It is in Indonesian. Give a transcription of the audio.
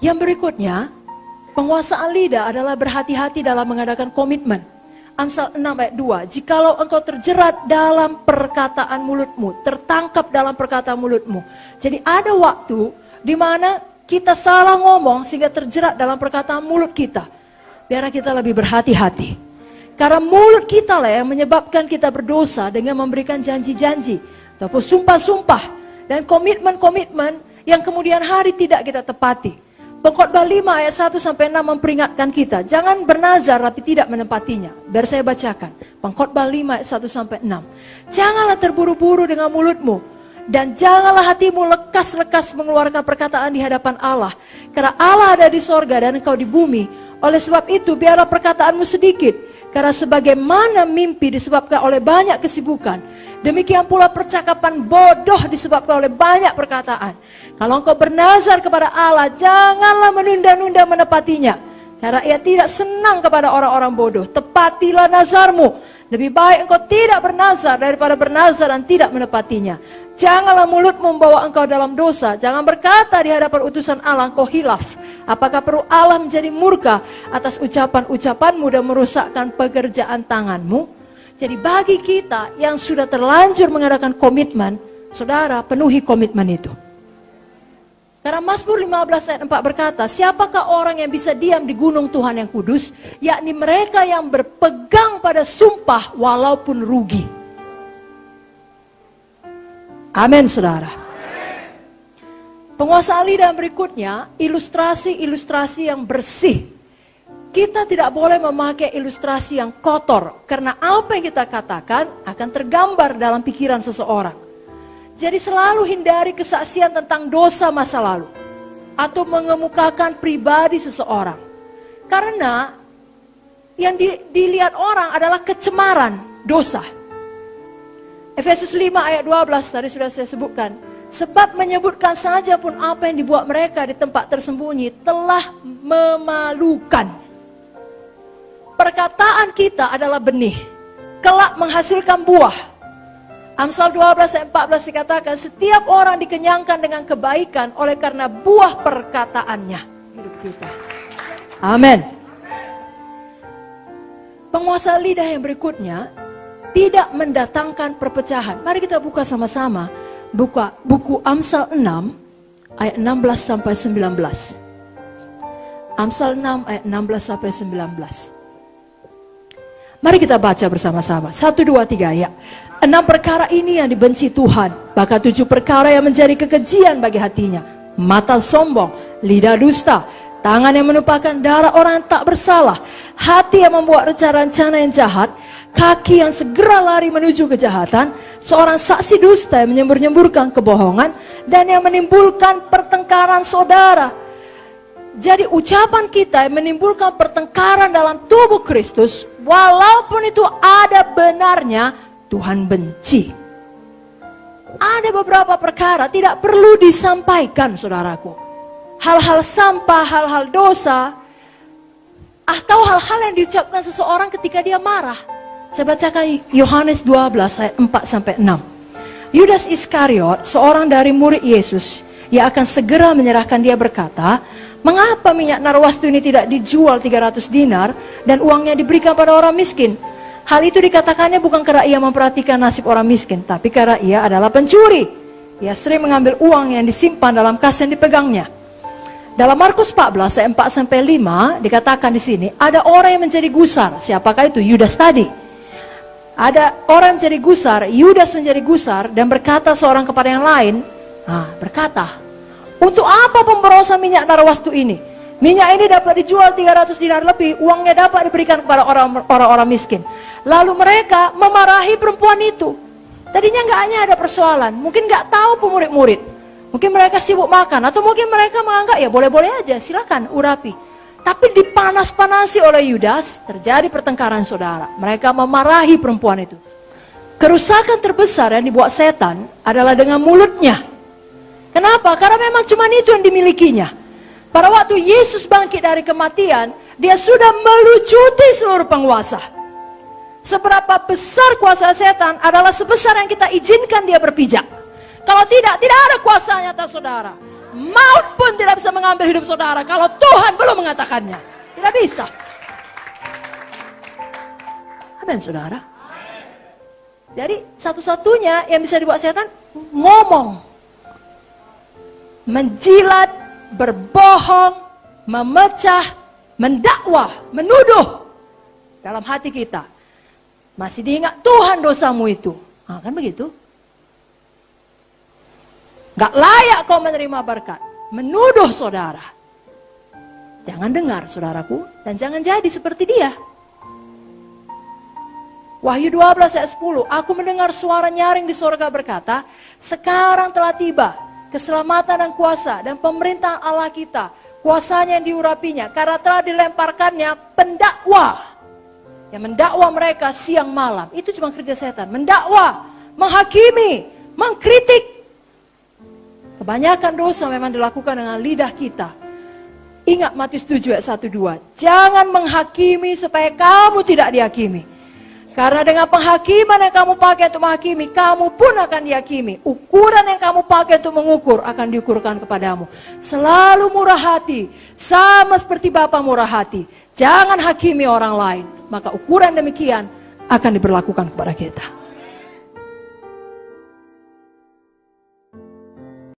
Yang berikutnya, penguasaan lidah adalah berhati-hati dalam mengadakan komitmen. Amsal 6 ayat 2, jikalau engkau terjerat dalam perkataan mulutmu, tertangkap dalam perkataan mulutmu. Jadi ada waktu di mana kita salah ngomong sehingga terjerat dalam perkataan mulut kita. Biar kita lebih berhati-hati. Karena mulut kita lah yang menyebabkan kita berdosa dengan memberikan janji-janji ataupun sumpah-sumpah dan komitmen-komitmen yang kemudian hari tidak kita tepati. Pengkhotbah 5 ayat 1 sampai 6 memperingatkan kita, jangan bernazar tapi tidak menepatinya. Biar saya bacakan. Pengkhotbah 5 ayat 1 sampai 6. Janganlah terburu-buru dengan mulutmu dan janganlah hatimu lekas-lekas mengeluarkan perkataan di hadapan Allah. Karena Allah ada di sorga dan engkau di bumi. Oleh sebab itu biarlah perkataanmu sedikit. Karena sebagaimana mimpi disebabkan oleh banyak kesibukan, demikian pula percakapan bodoh disebabkan oleh banyak perkataan. Kalau engkau bernazar kepada Allah, janganlah menunda-nunda menepatinya. Karena ia tidak senang kepada orang-orang bodoh. Tepatilah nazarmu. Lebih baik engkau tidak bernazar daripada bernazar dan tidak menepatinya. Janganlah mulut membawa engkau dalam dosa. Jangan berkata di hadapan utusan Allah engkau hilaf. Apakah perlu Allah menjadi murka atas ucapan-ucapanmu dan merusakkan pekerjaan tanganmu? Jadi bagi kita yang sudah terlanjur mengadakan komitmen, saudara penuhi komitmen itu. Karena Mazmur 15 ayat 4 berkata, siapakah orang yang bisa diam di gunung Tuhan yang kudus? Yakni mereka yang berpegang pada sumpah walaupun rugi. Amin, saudara. Penguasaan lidah berikutnya, ilustrasi-ilustrasi yang bersih. Kita tidak boleh memakai ilustrasi yang kotor, karena apa yang kita katakan akan tergambar dalam pikiran seseorang. Jadi selalu hindari kesaksian tentang dosa masa lalu, atau mengemukakan pribadi seseorang. Karena yang dilihat orang adalah kecemaran dosa. Efesus 5 ayat 12 tadi sudah saya sebutkan. Sebab menyebutkan saja pun apa yang dibuat mereka di tempat tersembunyi telah memalukan. Perkataan kita adalah benih, kelak menghasilkan buah. Amsal 12 ayat 14 dikatakan, setiap orang dikenyangkan dengan kebaikan oleh karena buah perkataannya. Hidup kita. Amin. Penguasa lidah yang berikutnya tidak mendatangkan perpecahan. Mari kita buka sama-sama. Buka buku Amsal 6 ayat 16 sampai 19. Amsal 6 ayat 16 sampai 19. Mari kita baca bersama-sama. 1, 2, 3 ya. 6 perkara ini yang dibenci Tuhan, bahkan 7 perkara yang menjadi kekejian bagi hatinya. Mata sombong, lidah dusta, tangan yang menumpahkan darah orang yang tak bersalah, hati yang membuat rencana-rencana yang jahat, kaki yang segera lari menuju kejahatan, seorang saksi dusta yang menyembur-nyemburkan kebohongan, dan yang menimbulkan pertengkaran saudara. Jadi ucapan kita yang menimbulkan pertengkaran dalam tubuh Kristus, walaupun itu ada benarnya, Tuhan benci. Ada beberapa perkara tidak perlu disampaikan, saudaraku. Hal-hal sampah, hal-hal dosa, atau hal-hal yang diucapkan seseorang ketika dia marah. Saya bacakan Yohanes 12 ayat 4 sampai 6. Yudas Iskariot, seorang dari murid Yesus, yang akan segera menyerahkan dia berkata, mengapa minyak narwastu ini tidak dijual 300 dinar dan uangnya diberikan pada orang miskin? Hal itu dikatakannya bukan karena ia memperhatikan nasib orang miskin, tapi karena ia adalah pencuri. Ia sering mengambil uang yang disimpan dalam kas yang dipegangnya. Dalam Markus 14 ayat 4 sampai 5 dikatakan di sini, ada orang yang menjadi gusar. Siapakah itu? Yudas tadi. Ada orang menjadi gusar, Yudas menjadi gusar dan berkata seorang kepada yang lain, berkata, untuk apa pemborosan minyak narwastu ini? Minyak ini dapat dijual 300 dinar lebih, uangnya dapat diberikan kepada orang-orang miskin. Lalu mereka memarahi perempuan itu. Tadinya nggak hanya ada persoalan, mungkin nggak tahu pemurid-murid, mungkin mereka sibuk makan, atau mungkin mereka menganggap ya boleh-boleh aja, silakan urapi. Tapi dipanas-panasi oleh Yudas, terjadi pertengkaran saudara. Mereka memarahi perempuan itu. Kerusakan terbesar yang dibuat setan adalah dengan mulutnya. Kenapa? Karena memang cuma itu yang dimilikinya. Pada waktu Yesus bangkit dari kematian, dia sudah melucuti seluruh penguasa. Seberapa besar kuasa setan adalah sebesar yang kita izinkan dia berpijak. Kalau tidak, tidak ada kuasanya atas saudara. Maut pun tidak bisa mengambil hidup saudara kalau Tuhan belum mengatakannya. Tidak bisa. Amin, saudara. Jadi satu-satunya yang bisa dibuat setan ngomong, menjilat, berbohong, memecah, mendakwah, menuduh dalam hati kita. Masih diingat Tuhan dosamu itu. Nah, kan begitu. Gak layak kau menerima berkat. Menuduh saudara. Jangan dengar saudaraku. Dan jangan jadi seperti dia. Wahyu 12 ayat 10. Aku mendengar suara nyaring di sorga berkata, sekarang telah tiba keselamatan dan kuasa dan pemerintahan Allah kita. Kuasanya yang diurapinya. Karena telah dilemparkannya pendakwa. Yang mendakwa mereka siang malam. Itu cuma kerja setan. Mendakwa, menghakimi, mengkritik. Kebanyakan dosa memang dilakukan dengan lidah kita. Ingat Matius 7 ayat 1-2. Jangan menghakimi supaya kamu tidak dihakimi. Karena dengan penghakiman yang kamu pakai untuk menghakimi, kamu pun akan dihakimi. Ukuran yang kamu pakai untuk mengukur akan diukurkan kepadamu. Selalu murah hati, sama seperti Bapa murah hati. Jangan hakimi orang lain. Maka ukuran demikian akan diberlakukan kepada kita.